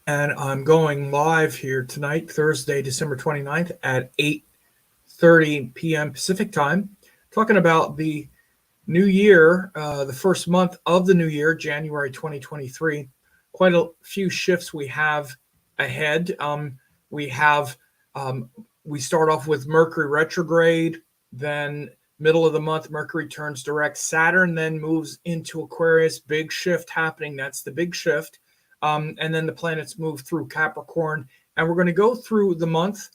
And I'm going live here tonight, Thursday, December 29th at 8:30 p.m. Pacific time, talking about the new year, the first month of the new year, January 2023. Quite a few shifts we have ahead. We have we start off with Mercury retrograde, then middle of the month, Mercury turns direct. Saturn then moves into Aquarius, big shift happening. That's the big shift. And then the planets move through Capricorn. And we're going to go through the month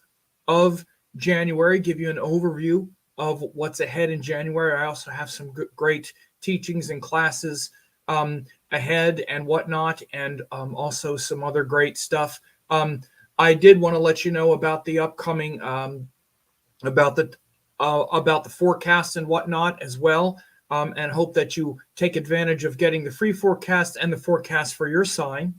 of January, give you an overview of what's ahead in January. I also have some great teachings and classes ahead and whatnot, and also some other great stuff. I did want to let you know about the upcoming, about the forecast and whatnot as well. And hope that you take advantage of getting the free forecast and the forecast for your sign.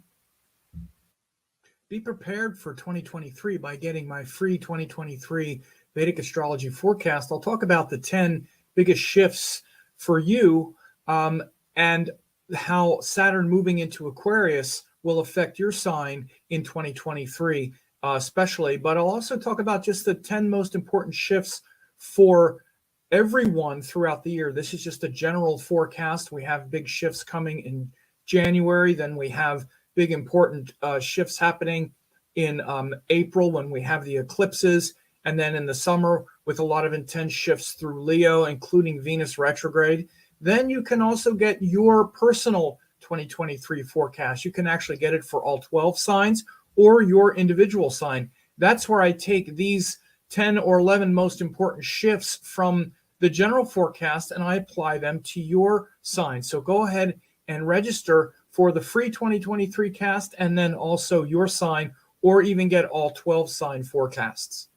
Be prepared for 2023 by getting my free 2023 Vedic Astrology forecast. I'll talk about the 10 biggest shifts for you and how Saturn moving into Aquarius will affect your sign in 2023 especially. But I'll also talk about just the 10 most important shifts for everyone throughout the year. This is just a general forecast. We have big shifts coming in January. Then we have big important shifts happening in April when we have the eclipses. And then in the summer with a lot of intense shifts through Leo, including Venus retrograde. Then you can also get your personal 2023 forecast. You can actually get it for all 12 signs or your individual sign. That's where I take these 10 or 11 most important shifts from the general forecast and I apply them to your sign. So go ahead and register for the free 2023 cast and then also your sign, or even get all 12 sign forecasts.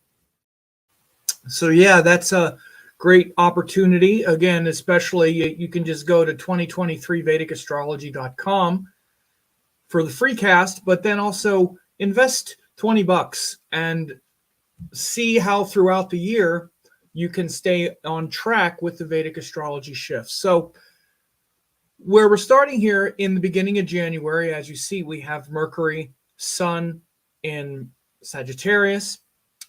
So yeah, that's a great opportunity. Again, especially you can just go to 2023vedicastrology.com for the free cast, but then also invest $20 and see how throughout the year you can stay on track with the Vedic astrology shifts. So where we're starting here in the beginning of January, as you see, we have Mercury, Sun in Sagittarius.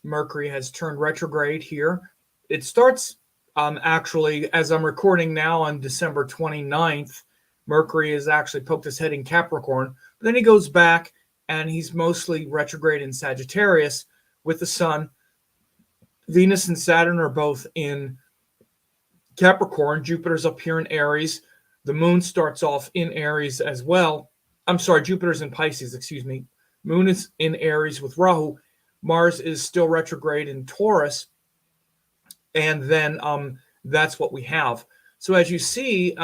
Mercury has turned retrograde here. It starts actually, as I'm recording now on December 29th, Mercury has actually poked his head in Capricorn. But then he goes back and he's mostly retrograde in Sagittarius with the Sun. Venus and Saturn are both in Capricorn. Jupiter's up here in Aries. The moon starts off in Aries as well. I'm sorry, Jupiter's in Pisces, excuse me. Moon is in Aries with Rahu. Mars is still retrograde in Taurus. And then that's what we have. So as you see,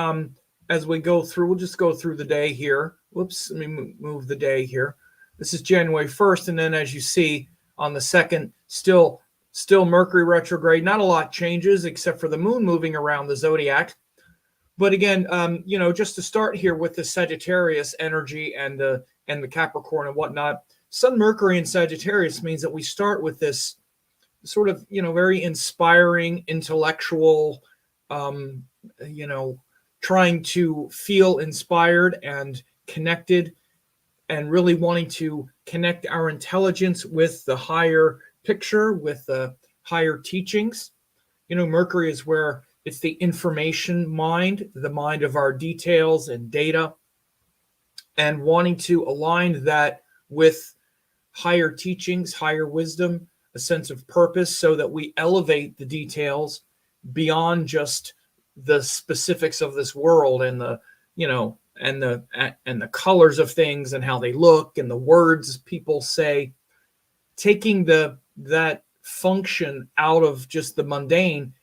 as we go through, we'll just go through the day here. Whoops, let me move the day here. This is January 1st. And then as you see on the 2nd, still Mercury retrograde. Not a lot changes except for the moon moving around the zodiac. But again, just to start here with the Sagittarius energy and the Capricorn and whatnot, Sun Mercury in Sagittarius means that we start with this sort of, very inspiring, intellectual, trying to feel inspired and connected and really wanting to connect our intelligence with the higher picture, with the higher teachings. Mercury is where it's the information mind, the mind of our details and data, and wanting to align that with higher teachings, higher wisdom, a sense of purpose, so that we elevate the details beyond just the specifics of this world and the colors of things and how they look and the words people say. Taking that function out of just the mundane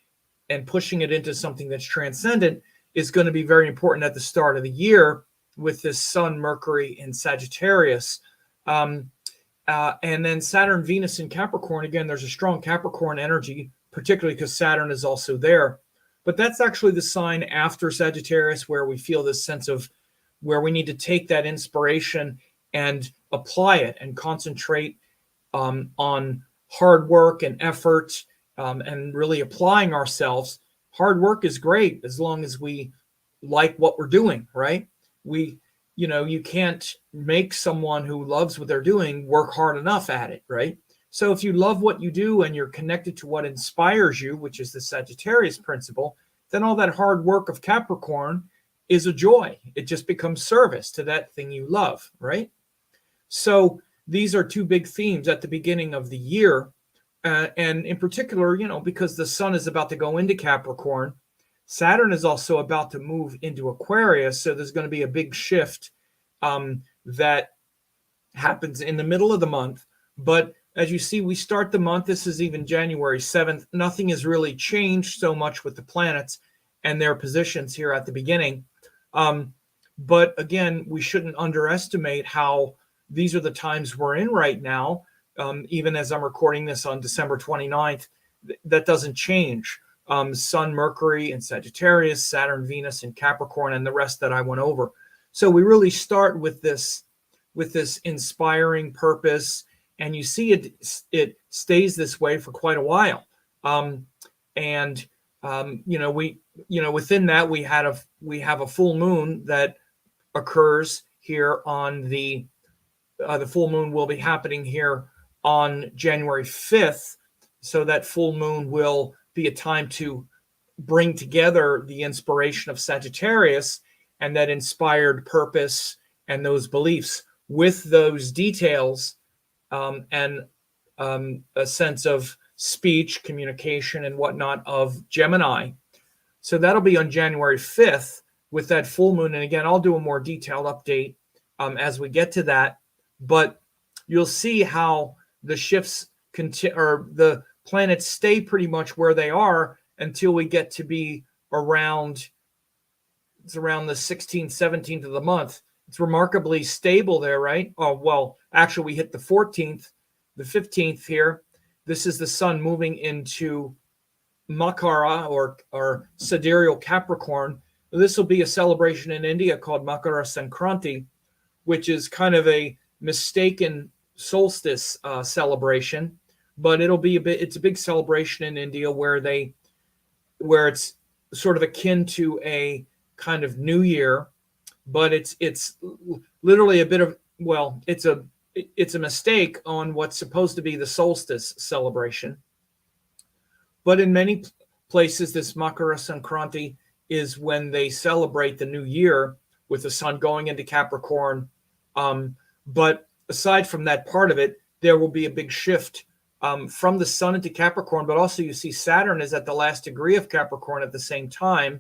and pushing it into something that's transcendent is going to be very important at the start of the year with this Sun Mercury in Sagittarius. And then Saturn, Venus in Capricorn. Again, there's a strong Capricorn energy, particularly because Saturn is also there. But that's actually the sign after Sagittarius where we feel this sense of where we need to take that inspiration and apply it and concentrate on hard work and effort and really applying ourselves. Hard work is great as long as we like what we're doing, right? you can't make someone who loves what they're doing work hard enough at it, right? So if you love what you do and you're connected to what inspires you, which is the Sagittarius principle, then all that hard work of Capricorn is a joy. It just becomes service to that thing you love, right? So these are two big themes at the beginning of the year. And in particular, because the sun is about to go into Capricorn, Saturn is also about to move into Aquarius. So there's going to be a big shift that happens in the middle of the month. But as you see, we start the month. This is even January 7th. Nothing has really changed so much with the planets and their positions here at the beginning. But again, we shouldn't underestimate how these are the times we're in right now. Even as I'm recording this on December 29th, that doesn't change. Sun, Mercury in Sagittarius, Saturn, Venus in Capricorn, and the rest that I went over. So we really start with this inspiring purpose, and you see it stays this way for quite a while. Within that we have a full moon that occurs here on the full moon will be happening here on January 5th. So that full moon will be a time to bring together the inspiration of Sagittarius and that inspired purpose and those beliefs with those details and a sense of speech, communication, and whatnot of Gemini. So that'll be on January 5th with that full moon. And again, I'll do a more detailed update as we get to that. But you'll see how the shifts or the planets stay pretty much where they are until we get to be around the 16th, 17th of the month. It's remarkably stable there, right? Oh, well, actually, we hit the 14th, the 15th here. This is the sun moving into Makara or sidereal Capricorn. This will be a celebration in India called Makara Sankranti, which is kind of a mistaken solstice celebration, but it's a big celebration in India where it's sort of akin to a kind of New Year, but it's literally a bit of, well, it's a mistake on what's supposed to be the solstice celebration. But in many places, this Makara Sankranti is when they celebrate the new year with the sun going into Capricorn. But aside from that part of it, there will be a big shift from the sun into Capricorn. But also you see Saturn is at the last degree of Capricorn at the same time.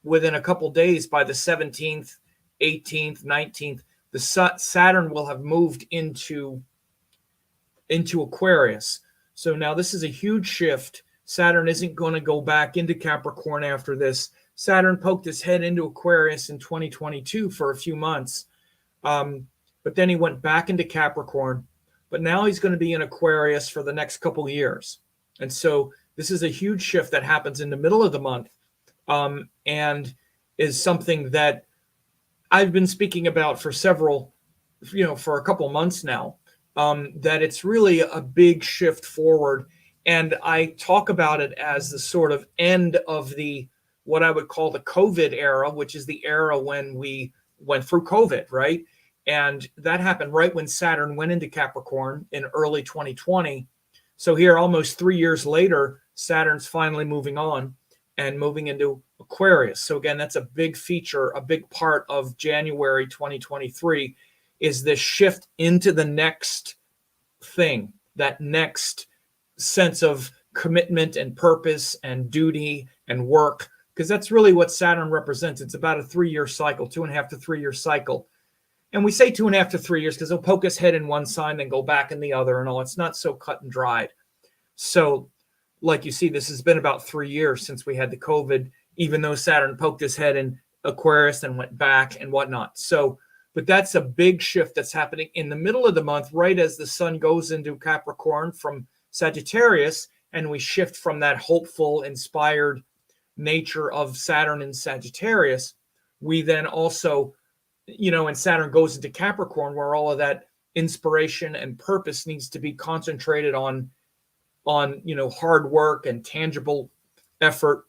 Within a couple days, by the 17th, 18th, 19th, the Saturn will have moved into Aquarius. So now this is a huge shift. Saturn isn't going to go back into Capricorn after this. Saturn poked his head into Aquarius in 2022 for a few months. But then he went back into Capricorn. But now he's going to be in Aquarius for the next couple of years. And so this is a huge shift that happens in the middle of the month. And is something that I've been speaking about for for a couple months now, that it's really a big shift forward. And I talk about it as the sort of end of what I would call the COVID era, which is the era when we went through COVID, right? And that happened right when Saturn went into Capricorn in early 2020. So here, almost 3 years later, Saturn's finally moving on and moving into Aquarius. So again, that's a big feature, a big part of January 2023 is this shift into the next thing, that next sense of commitment and purpose and duty and work, because that's really what Saturn represents. It's about a 3-year cycle, 2.5 to 3 year cycle. And we say 2.5 to 3 years because he'll poke his head in one sign, then go back in the other and all. It's not so cut and dried. So like you see, this has been about 3 years since we had the COVID, even though Saturn poked his head in Aquarius and went back and whatnot. So, but that's a big shift that's happening in the middle of the month, right as the sun goes into Capricorn from Sagittarius, and we shift from that hopeful, inspired nature of Saturn in Sagittarius. We then also, and Saturn goes into Capricorn, where all of that inspiration and purpose needs to be concentrated on hard work and tangible effort.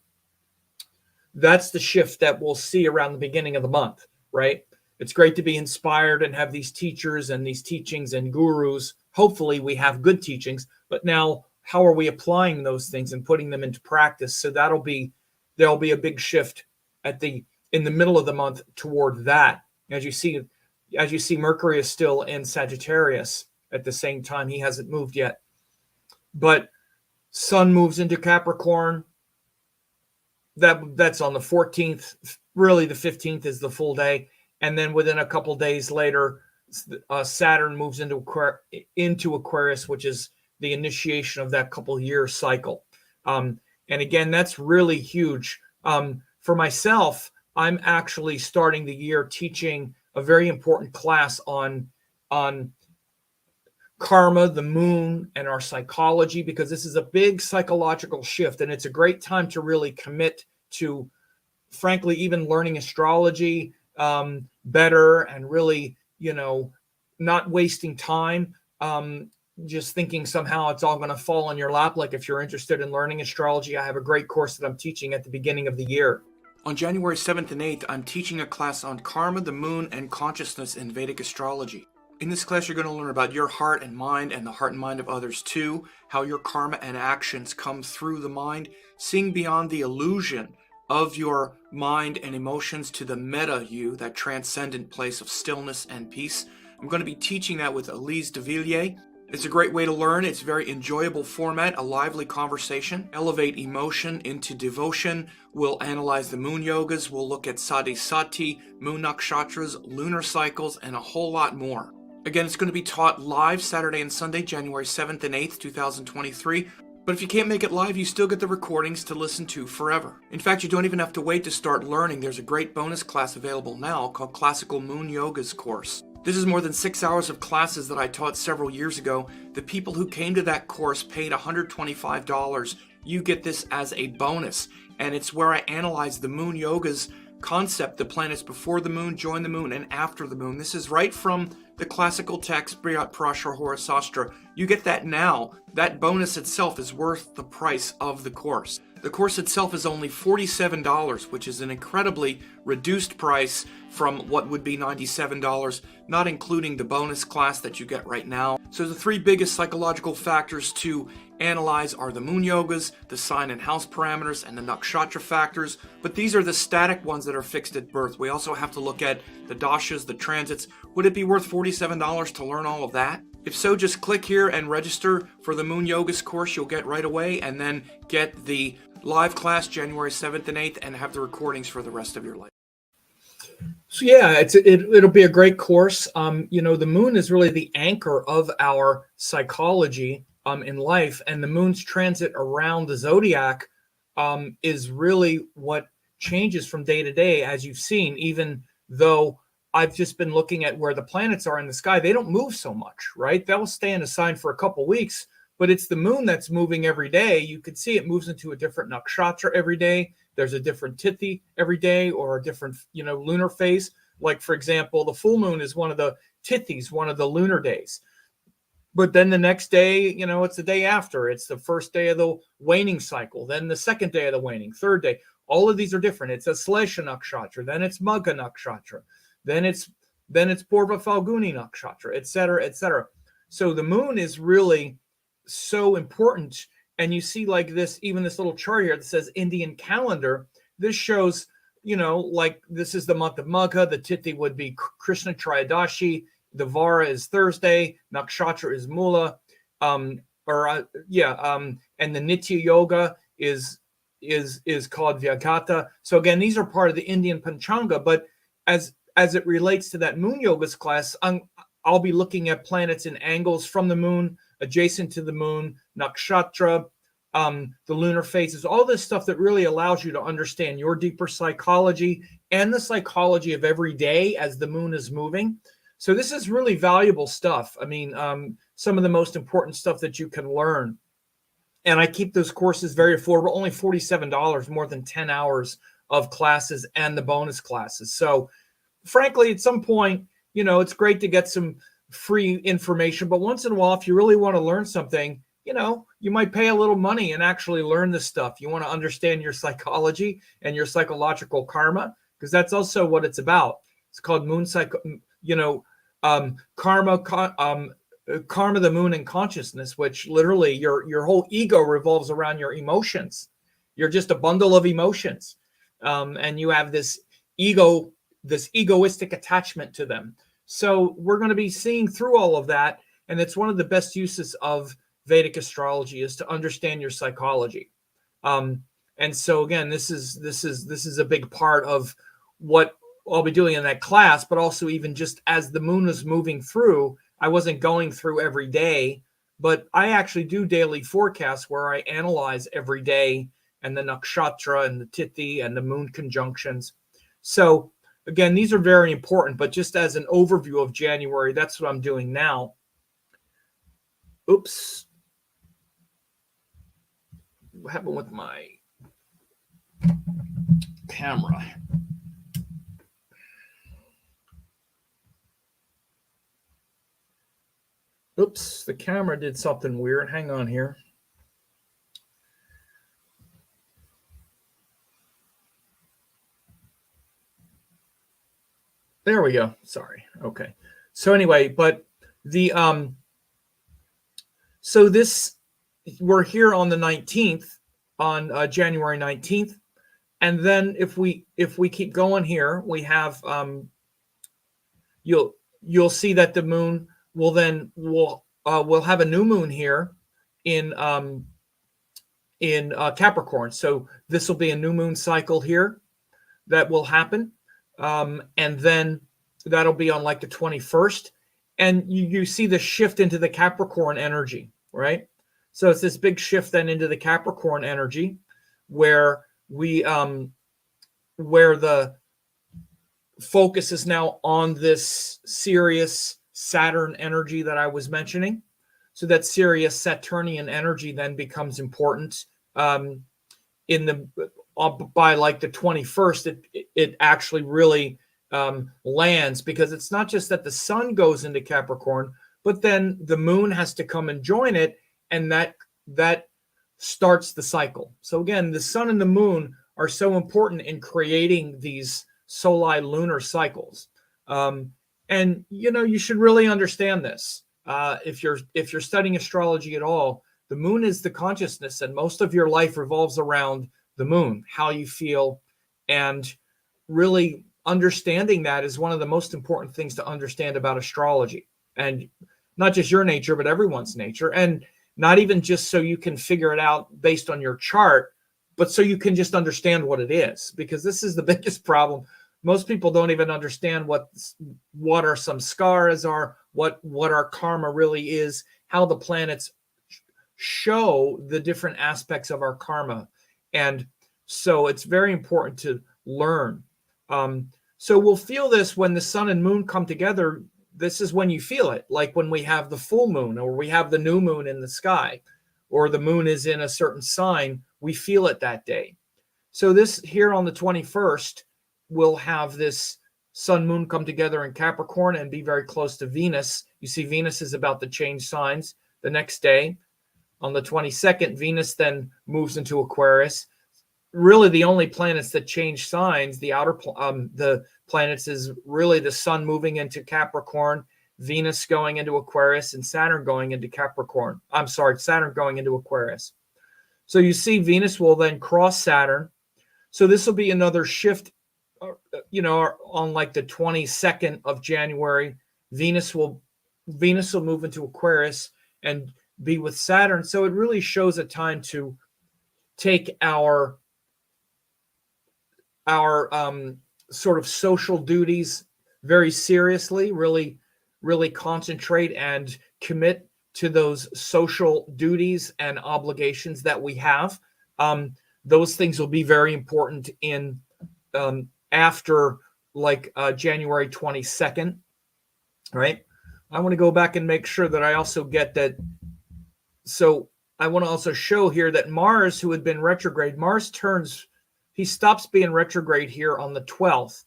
That's the shift that we'll see around the beginning of the month, right? it's great to be inspired and have these teachers and these teachings and gurus. Hopefully we have good teachings, but now how are we applying those things and putting them into practice? So there'll be a big shift in the middle of the month toward that. As you see, Mercury is still in Sagittarius at the same time. He hasn't moved yet, but Sun moves into Capricorn. That's on the 14th. Really, the 15th is the full day, and then within a couple days later, Saturn moves into Aquarius, which is the initiation of that couple-year cycle. And again, that's really huge. For myself, I'm actually starting the year teaching a very important class on karma, the moon, and our psychology, because this is a big psychological shift, and it's a great time to really commit to, frankly, even learning astrology better, and really, not wasting time just thinking somehow it's all going to fall in your lap. Like, if you're interested in learning astrology, I have a great course that I'm teaching at the beginning of the year. On January 7th and 8th, I'm teaching a class on karma, the moon, and consciousness in Vedic astrology. In this class, you're going to learn about your heart and mind and the heart and mind of others too, how your karma and actions come through the mind, seeing beyond the illusion of your mind and emotions to the meta you, that transcendent place of stillness and peace. I'm going to be teaching that with Elise de Villiers. It's a great way to learn. It's a very enjoyable format, a lively conversation. Elevate emotion into devotion. We'll analyze the moon yogas. We'll look at Sati Sati, moon nakshatras, lunar cycles, and a whole lot more. Again, it's going to be taught live Saturday and Sunday, January 7th and 8th, 2023. But if you can't make it live, you still get the recordings to listen to forever. In fact, you don't even have to wait to start learning. There's a great bonus class available now called Classical Moon Yogas Course. This is more than 6 hours of classes that I taught several years ago. The people who came to that course paid $125. You get this as a bonus, and it's where I analyze the moon yogas concept, the planets before the moon, join the moon, and after the moon. This is right from the classical text, Briyat Parashar Horasastra. You get that now. That bonus itself is worth the price of the course. The course itself is only $47, which is an incredibly reduced price from what would be $97, not including the bonus class that you get right now. So the three biggest psychological factors to analyze are the moon yogas, the sign and house parameters, and the nakshatra factors. But these are the static ones that are fixed at birth. We also have to look at the dashas, the transits. Would it be worth $47 to learn all of that? If so, just click here and register for the Moon Yogas course. You'll get right away, and then get the live class January 7th and 8th and have the recordings for the rest of your life. So yeah, it'll be a great course. The moon is really the anchor of our psychology in life, and the moon's transit around the zodiac is really what changes from day to day, as you've seen. Even though I've just been looking at where the planets are in the sky, they don't move so much, right? They'll stay in a sign for a couple weeks, but it's the moon that's moving every day. You can see it moves into a different nakshatra every day. There's a different tithi every day, or a different, lunar phase. Like, for example, the full moon is one of the tithis, one of the lunar days. But then the next day, it's the day after. It's the first day of the waning cycle. Then the second day of the waning, third day. All of these are different. It's a Slesha nakshatra. Then it's Magha nakshatra. Then it's Purva Falguni nakshatra, et cetera, et cetera. So the moon is really so important. And you see, like this, even this little chart here that says Indian calendar. This shows, like this is the month of Magha. The tithi would be Krishna Trayadashi. The Vara is Thursday. Nakshatra is Mula. And the Nitya Yoga is called Vyagata. So again, these are part of the Indian Panchanga. But as it relates to that moon yogas class, I'll be looking at planets in angles from the moon, adjacent to the moon, nakshatra, the lunar phases, all this stuff that really allows you to understand your deeper psychology and the psychology of every day as the moon is moving. So this is really valuable stuff. I mean, some of the most important stuff that you can learn. And I keep those courses very affordable, only $47, more than 10 hours of classes and the bonus classes. So frankly, at some point, it's great to get some free information, but once in a while, if you really want to learn something, you might pay a little money and actually learn this stuff. You want to understand your psychology and your psychological karma, because that's also what it's about. It's called moon cycle, karma, karma, the moon, and consciousness, which literally your whole ego revolves around your emotions. You're just a bundle of emotions, and you have this egoistic attachment to them. So we're going to be seeing through all of that, and it's one of the best uses of Vedic astrology is to understand your psychology. And so again, this is a big part of what I'll be doing in that class, but also even just as the moon was moving through, I wasn't going through every day, but I actually do daily forecasts where I analyze every day and the nakshatra and the tithi and the moon conjunctions. So again, these are very important, but just as an overview of January, that's what I'm doing now. Oops. What happened with my camera? Oops, the camera did something weird. Hang on here. There we go. Sorry. Okay. So anyway, but the so this, we're here on the 19th, on January 19th, and then if we keep going here, we have you'll see that the moon will then we'll have a new moon here in Capricorn. So this will be a new moon cycle here that will happen, and then that'll be on like the 21st, and you see the shift into the Capricorn energy, right? So it's this big shift then into the Capricorn energy, where where the focus is now on this Sirius Saturn energy that I was mentioning. So that Sirius Saturnian energy then becomes important in the by like the 21st. It actually really lands, because it's not just that the sun goes into Capricorn, but then the moon has to come and join it, and that starts the cycle. So again, the sun and the moon are so important in creating these soli lunar cycles. And you should really understand this. If you're studying astrology at all, the moon is the consciousness, and most of your life revolves around the moon, how you feel, and really understanding that is one of the most important things to understand about astrology, and not just your nature, but everyone's nature, and not even just so you can figure it out based on your chart, but so you can just understand what it is, because this is the biggest problem. Most people don't even understand what are some scars are, what our karma really is, how the planets show the different aspects of our karma. And so it's very important to learn. So we'll feel this when the sun and moon come together. This is when you feel it, like when we have the full moon, or we have the new moon in the sky, or the moon is in a certain sign, we feel it that day. So this here on the 21st, we'll have this sun moon come together in Capricorn and be very close to Venus. You see Venus is about to change signs the next day. On the 22nd, Venus then moves into Aquarius. Really, the only planets that change signs, the planets, is really the sun moving into Capricorn, Venus going into Aquarius, and Saturn going into Capricorn. I'm sorry, Saturn going into Aquarius. So you see Venus will then cross Saturn. So this will be another shift, on like the 22nd of January. Venus will move into Aquarius and be with Saturn. So it really shows a time to take our sort of social duties very seriously, really, really concentrate and commit to those social duties and obligations that we have. Those things will be very important in after like January 22nd, right? I want to go back and make sure that I also get that. So I want to also show here that Mars, who had been retrograde, he stops being retrograde here on the 12th.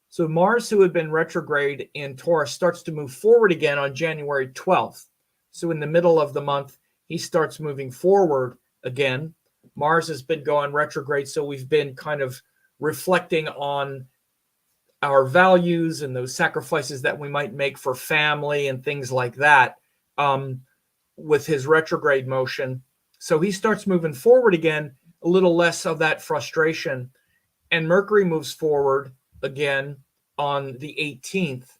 So Mars, who had been retrograde in Taurus, starts to move forward again on January 12th. So in the middle of the month, he starts moving forward again. Mars has been going retrograde, so we've been kind of reflecting on our values and those sacrifices that we might make for family and things like that, with his retrograde motion. So he starts moving forward again, a little less of that frustration. And Mercury moves forward again on the 18th.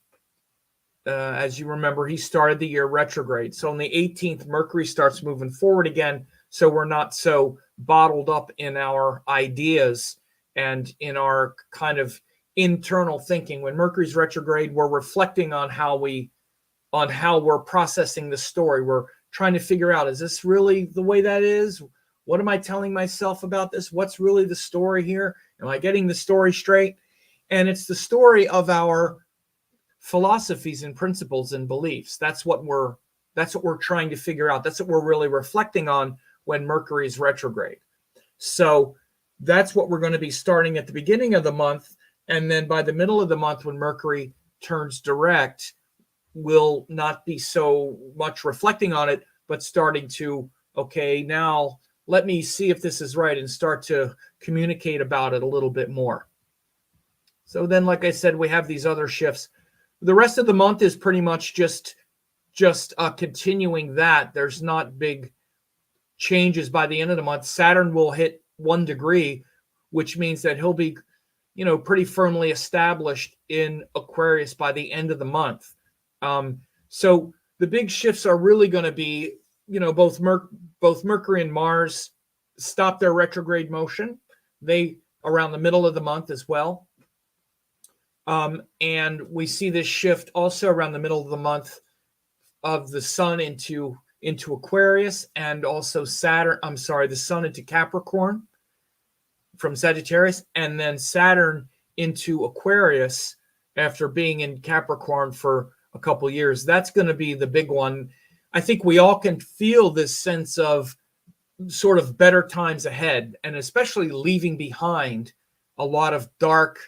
As you remember, he started the year retrograde. So on the 18th, Mercury starts moving forward again. So we're not so bottled up in our ideas and in our kind of internal thinking. When Mercury's retrograde, we're reflecting on how we're processing the story. We're trying to figure out, is this really the way that is? What am I telling myself about this? What's really the story here? Am I getting the story straight? And it's the story of our philosophies and principles and beliefs. That's what we're trying to figure out. That's what we're really reflecting on when Mercury is retrograde. So that's what we're going to be starting at the beginning of the month. And then by the middle of the month, when Mercury turns direct, we'll not be so much reflecting on it, but starting to, okay, now let me see if this is right and start to communicate about it a little bit more. So then, like I said, we have these other shifts. The rest of the month is pretty much just continuing that. There's not big changes by the end of the month. Saturn will hit 1 degree, which means that he'll be, pretty firmly established in Aquarius by the end of the month. So the big shifts are really going to be, both Mercury and Mars stop their retrograde motion. They around the middle of the month as well. And we see this shift also around the middle of the month of the sun into Aquarius, and also the sun into Capricorn from Sagittarius, and then Saturn into Aquarius after being in Capricorn for a couple years. That's going to be the big one. I think we all can feel this sense of sort of better times ahead, and especially leaving behind a lot of dark,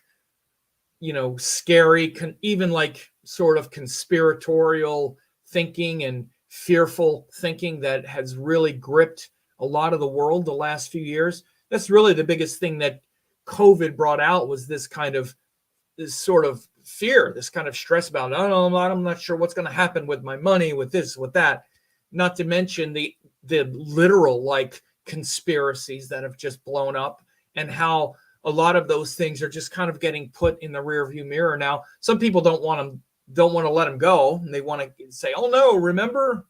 scary, even like sort of conspiratorial thinking and fearful thinking that has really gripped a lot of the world the last few years. That's really the biggest thing that COVID brought out, was this sort of fear, this kind of stress about, I'm not sure what's going to happen with my money, with this, with that. Not to mention the literal like conspiracies that have just blown up, and how a lot of those things are just kind of getting put in the rearview mirror now. Some people don't want to let them go, and they want to say, "Oh no, remember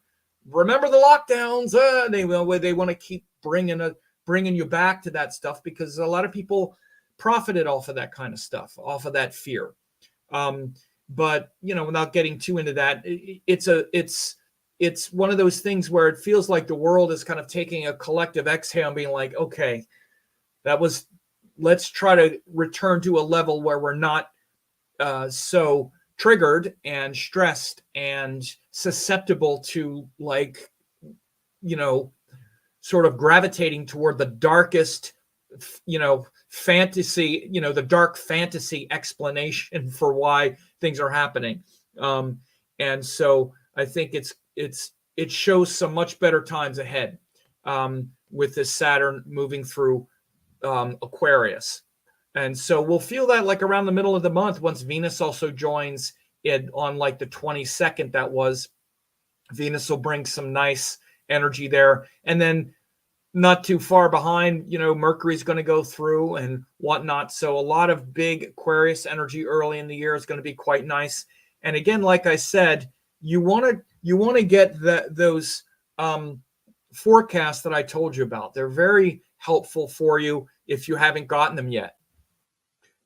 the lockdowns." They want to keep bringing you back to that stuff, because a lot of people profited off of that kind of stuff, off of that fear. But without getting too into that, it's one of those things where it feels like the world is kind of taking a collective exhale and being like, okay, let's try to return to a level where we're not so triggered and stressed and susceptible to sort of gravitating toward the darkest, fantasy, the dark fantasy explanation for why things are happening. And so I think it shows some much better times ahead with this Saturn moving through Aquarius. And so we'll feel that like around the middle of the month, once Venus also joins it on like the 22nd. Venus will bring some nice energy there. And then not too far behind, Mercury's going to go through and whatnot. So a lot of big Aquarius energy early in the year is going to be quite nice. And again, like I said, you want to get those forecasts that I told you about. They're very helpful for you if you haven't gotten them yet.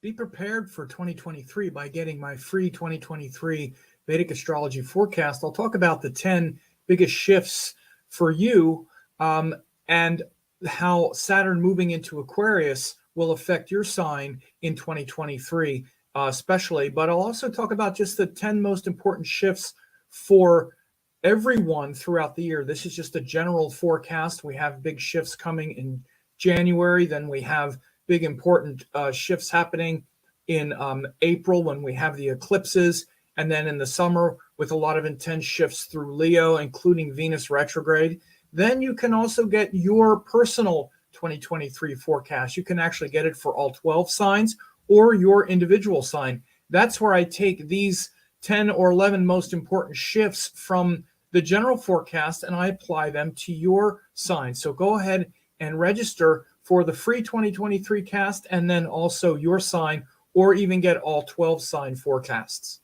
Be prepared for 2023 by getting my free 2023 Vedic Astrology forecast. I'll talk about the 10 biggest shifts for you, and how Saturn moving into Aquarius will affect your sign in 2023, especially. But I'll also talk about just the 10 most important shifts for everyone throughout the year. This is just a general forecast. We have big shifts coming in January. Then we have big important shifts happening in April, when we have the eclipses. And then in the summer, with a lot of intense shifts through Leo, including Venus retrograde. Then you can also get your personal 2023 forecast. You can actually get it for all 12 signs or your individual sign. That's where I take these 10 or 11 most important shifts from the general forecast and I apply them to your sign. So go ahead and register for the free 2023 cast and then also your sign, or even get all 12 sign forecasts.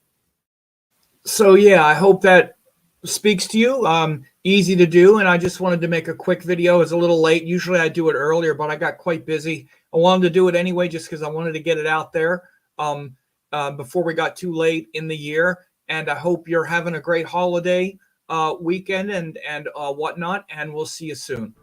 So yeah, I hope that speaks to you. Easy to do, and I just wanted to make a quick video. It's a little late. Usually I do it earlier, but I got quite busy. I wanted to do it anyway just because I wanted to get it out there before we got too late in the year. And I hope you're having a great holiday weekend and whatnot, and we'll see you soon.